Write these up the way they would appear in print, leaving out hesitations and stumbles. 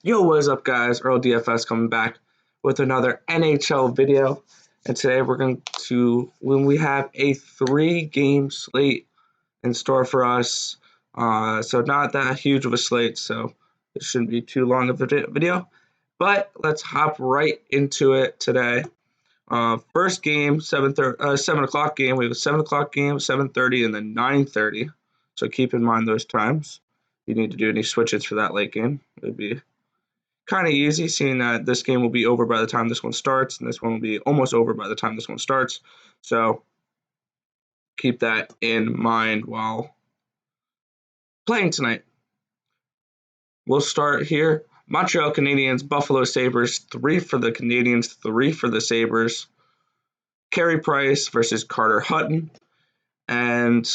Yo, what is up, guys? Earl DFS coming back with another NHL video. And today when we have a 3-game slate in store for us. So not that huge of a slate, so it shouldn't be too long of a video. But let's hop right into it today. First game, 7 o'clock game. We have a 7 o'clock game, 7:30, and then 9:30. So keep in mind those times. If you need to do any switches for that late game, it would be kind of easy, seeing that this game will be over by the time this one starts, and this one will be almost over by the time this one starts. So keep that in mind while playing tonight. We'll start here. Montreal Canadiens, Buffalo Sabres, 3 for the Canadiens, 3 for the Sabres. Carey Price versus Carter Hutton. And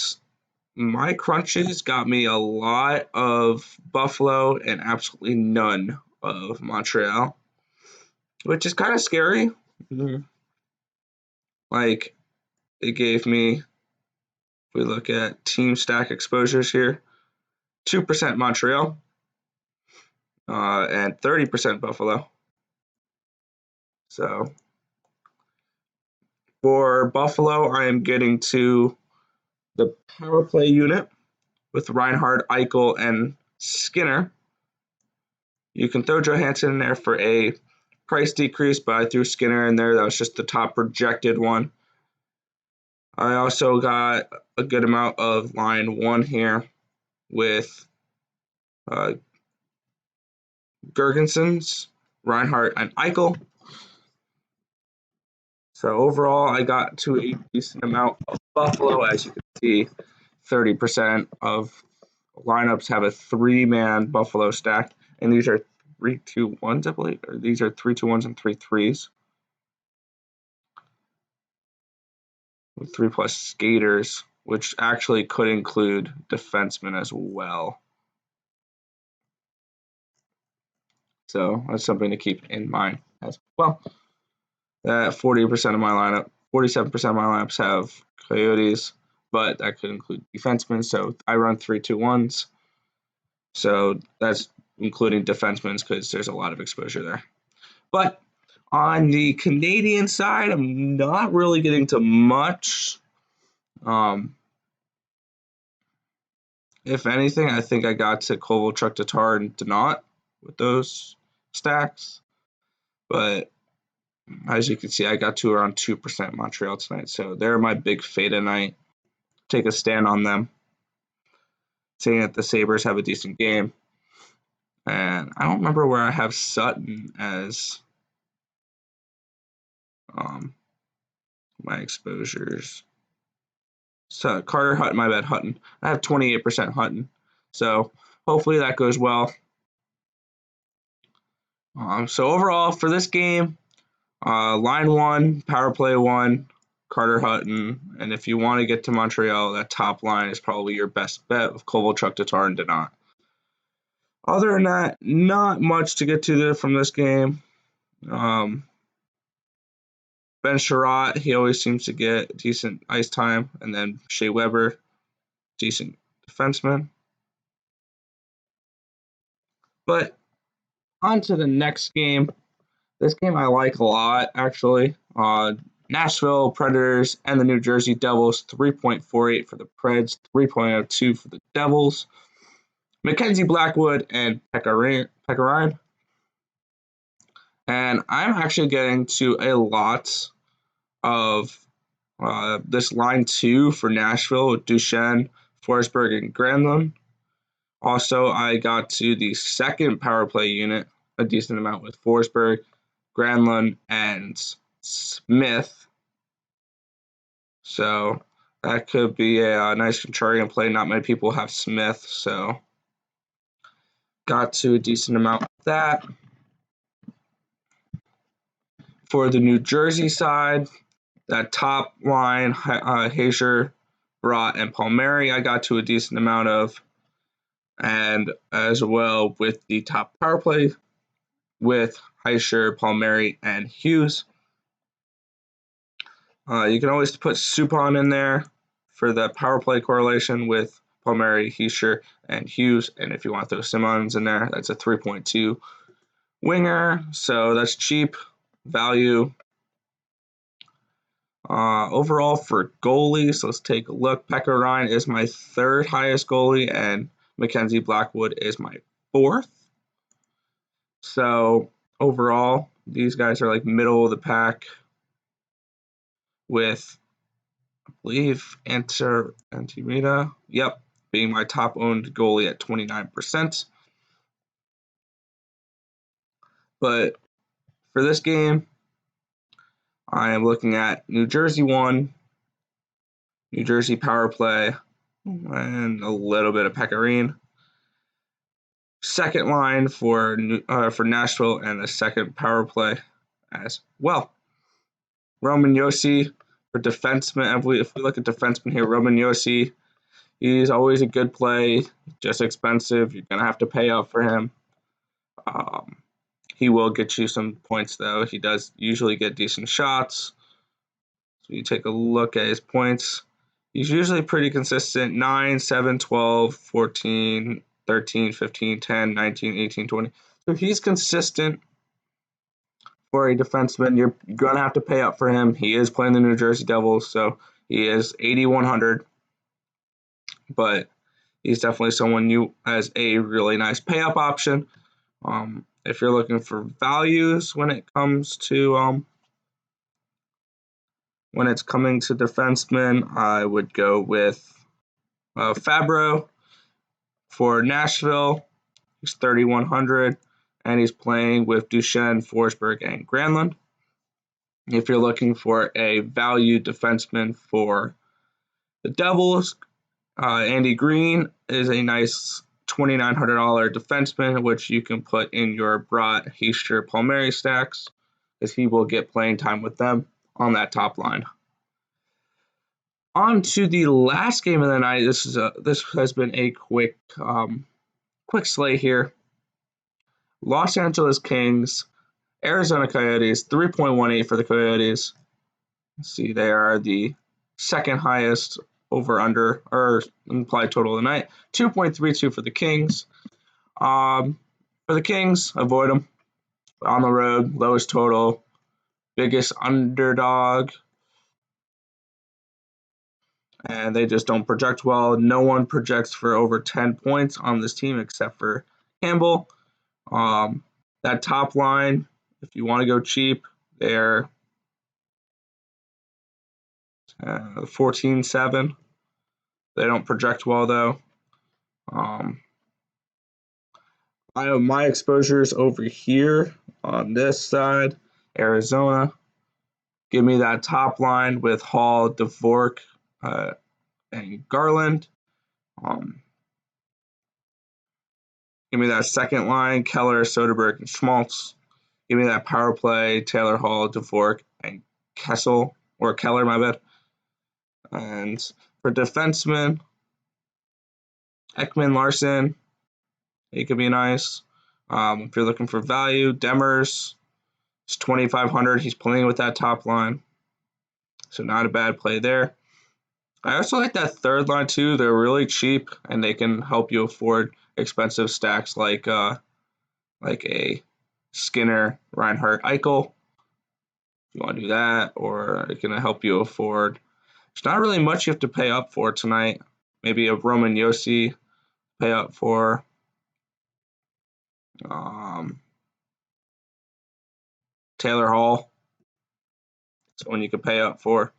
my crunches got me a lot of Buffalo and absolutely none of Montreal, which is kind of scary. Like, it gave me, if we look at team stack exposures here, 2% Montreal and 30% Buffalo. So for Buffalo, I am getting to the power play unit with Reinhart, Eichel, and Skinner. You can throw Johansson in there for a price decrease, but I threw Skinner in there. That was just the top projected one. I also got a good amount of line 1 here with Gergensons, Reinhart, and Eichel. So overall, I got to a decent amount of Buffalo. As you can see, 30% of lineups have a 3-man Buffalo stack, and these are 3-2-1s, I believe, or these are 3-2-1s and 3-3s. With 3+ skaters, which actually could include defensemen as well. So that's something to keep in mind as well. That 40% of my lineup, 47% of my lineups have Coyotes, but that could include defensemen. So I run 3-2-1s. So that's including defensemen because there's a lot of exposure there. But on the Canadian side, I'm not really getting to much. If anything, I think I got to Kovalchuk, Tatar, and Donat with those stacks. But as you can see, I got to around 2% Montreal tonight. So they're my big fade tonight. Take a stand on them, saying that the Sabres have a decent game. And I don't remember where I have Sutton as my exposures. So Carter Hutton, my bad, Hutton. I have 28% Hutton. So hopefully that goes well. So overall for this game, line 1, power play 1, Carter Hutton. And if you want to get to Montreal, that top line is probably your best bet with Kovalchuk, Tatar, and Donat. Other than that, not much to get to there from this game. Ben Sherratt, he always seems to get decent ice time. And then Shea Weber, decent defenseman. But on to the next game. This game I like a lot, actually. Nashville Predators and the New Jersey Devils, 3.48 for the Preds, 3.02 for the Devils. Mackenzie Blackwood and Pekka Ryan. And I'm actually getting to a lot of this line 2 for Nashville with Duchesne, Forsberg, and Granlund. Also, I got to the second power play unit, a decent amount with Forsberg, Granlund, and Smith. So that could be a nice contrarian play. Not many people have Smith, so got to a decent amount of that. For the New Jersey side, that top line, Hager, Brott, and Palmieri, I got to a decent amount of. And as well with the top power play with Heischer, Palmieri, and Hughes. You can always put Suppan in there for the power play correlation with Palmieri, Heischer, and Hughes. And if you want to throw Simmons in there, that's a 3.2 winger, so that's cheap value. Overall for goalies, let's take a look. Pekka Ryan is my third highest goalie, and Mackenzie Blackwood is my fourth. So overall, these guys are like middle of the pack with, I believe, Antirita, being my top owned goalie at 29%. But for this game, I am looking at New Jersey 1, New Jersey power play, and a little bit of Pekka. Second line for Nashville and the second power play as well. Roman Josi for defenseman. If we look at defenseman here, Roman Josi, he's always a good play, just expensive. You're gonna have to pay up for him. He will get you some points though. He does usually get decent shots. So you take a look at his points. He's usually pretty consistent. 9, 7, 12, 14, 13, 15, 10, 19, 18, 20. So he's consistent for a defenseman. You're going to have to pay up for him. He is playing the New Jersey Devils, so he is 8,100. But he's definitely someone you as a really nice pay up option. If you're looking for values when it comes to when it's coming to defensemen, I would go with Fabro for Nashville. He's 3,100, and he's playing with Duchesne, Forsberg, and Granlund. If you're looking for a value defenseman for the Devils, Andy Green is a nice $2,900 defenseman, which you can put in your Brott, Heister, Palmieri stacks, as he will get playing time with them on that top line. On to the last game of the night. This has been a quick slate here. Los Angeles Kings, Arizona Coyotes, 3.18 for the Coyotes. Let's see, they are the second highest over/under or implied total of the night. 2.32 for the Kings. For the Kings, avoid them. On the road, lowest total, biggest underdog, and they just don't project well. No one projects for over 10 points on this team except for Campbell. That top line, if you want to go cheap, they're 14-7. They don't project well, though. I have my exposures over here on this side. Arizona. Give me that top line with Hall, Dvorak, and Garland. Give me that second line, Keller, Soderberg, and Schmaltz. Give me that power play, Taylor Hall, Dvorak, and Keller, my bad. And for defensemen, Ekman Larson, he could be nice. If you're looking for value, Demers, it's 2,500. He's playing with that top line, so not a bad play there. I also like that third line too. They're really cheap and they can help you afford expensive stacks like a Skinner, Reinhart, Eichel. If you want to do that, or it's going to help you afford. There's not really much you have to pay up for tonight. Maybe a Roman Josi pay up for. Taylor Hall. That's one you could pay up for.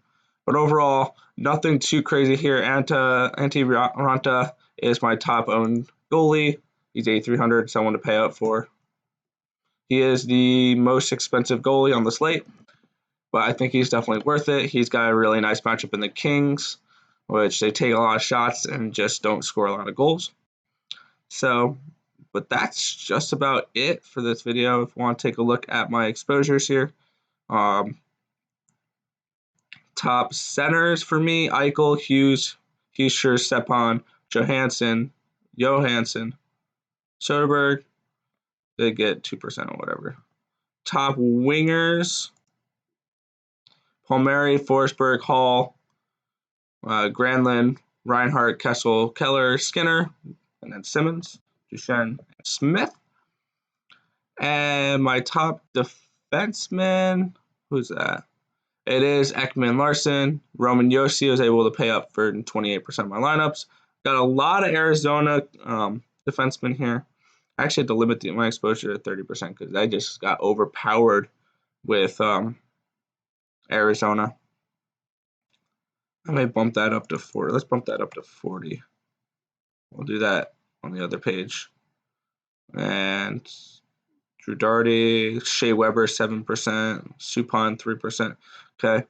But overall, nothing too crazy here. Antti Raanta is my top owned goalie. He's 8,300, someone to pay up for. He is the most expensive goalie on the slate, but I think he's definitely worth it. He's got a really nice matchup in the Kings, which they take a lot of shots and just don't score a lot of goals. So, but that's just about it for this video. If you want to take a look at my exposures here. Top centers for me, Eichel, Hughes, Heister, Stepan, Johansson, Soderberg. They get 2% or whatever. Top wingers, Palmieri, Forsberg, Hall, Granlund, Reinhart, Kessel, Keller, Skinner, and then Simmons, Duchesne, and Smith. And my top defenseman, who's that? It is Ekman Larson. Roman Josi was able to pay up for 28% of my lineups. Got a lot of Arizona defensemen here. I actually had to limit my exposure to 30% because I just got overpowered with Arizona. I may bump that up to 40. Let's bump that up to 40. We'll do that on the other page. And Drew Doughty, Shea Weber, 7%, Suppan, 3%. Okay.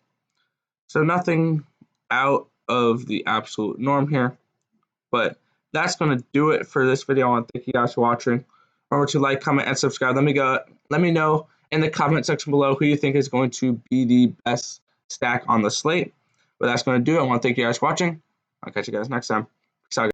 So nothing out of the absolute norm here. But that's going to do it for this video. I want to thank you guys for watching. Remember to like, comment, and subscribe. Let me know in the comment section below who you think is going to be the best stack on the slate. But that's going to do it. I want to thank you guys for watching. I'll catch you guys next time. Peace out.